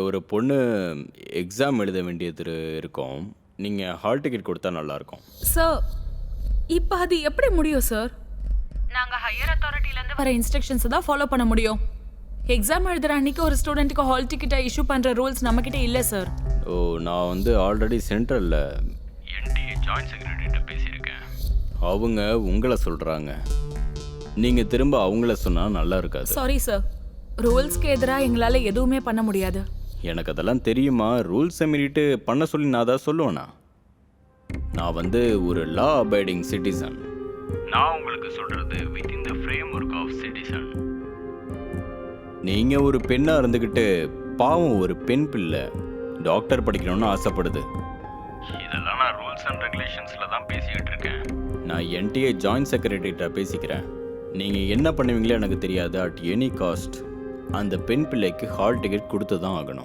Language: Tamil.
ஒரு பொண்ணு எக்ஸாம் எழுத வேண்டியது இருக்கும். நீங்கள் ஹால் டிக்கெட் கொடுத்தா நல்லாயிருக்கும். சார் இப்போ அது எப்படி முடியும் சார்? நாங்கள் ஹையர் அத்தாரிட்டிலேருந்து வர இன்ஸ்ட்ரக்ஷன்ஸை தான் ஃபாலோ பண்ண முடியும். எக்ஸாம் எழுதுகிற அன்னைக்கு ஒரு ஸ்டூடெண்ட்டுக்கு ஹால் டிக்கெட்டை இஷ்யூ பண்ணுற ரூல்ஸ் நம்மக்கிட்ட இல்லை சார். ஓ, நான் வந்து ஆல்ரெடி சென்ட்ரலில் என்டிஏ ஜாயின்ட் செக்ரட்டரிட்ட பேசியிருக்கேன். அவங்க உங்களை சொல்கிறாங்க. நீங்கள் திரும்ப அவங்கள சொன்னால் நல்லா இருக்காது. சாரி சார், ரூல்ஸ்க்கு எதிராக எங்களால் எதுவுமே பண்ண முடியாது. எனக்கு அதெல்லாம் தெரியுமா? ரூல்ஸை மீறிட்டு பண்ண சொல்லி நான் தான் சொல்லுவேண்ணா. நான் வந்து ஒரு லா அபைடிங் சிட்டிசன். நான் உங்களுக்கு சொல்கிறது within the framework of citizen. நீங்கள் ஒரு பெண்ணாக இருந்துக்கிட்டு பாவம் ஒரு பெண் பிள்ளை டாக்டர் படிக்கணும்னு ஆசைப்படுது. இதெல்லாம் நான் ரூல்ஸ் அண்ட் ரெகுலேஷன்ஸில் தான் பேசிக்கிட்டு இருக்கேன். நான் என்டிஏ ஜாயின்ட் செக்ரட்டரிட்ட பேசிக்கிறேன். நீங்கள் என்ன பண்ணுவீங்களோ எனக்கு தெரியாது. அட் எனி காஸ்ட் அந்த பெண் பிள்ளைக்கு ஹால் டிக்கெட் கொடுத்து தான் ஆகணும்.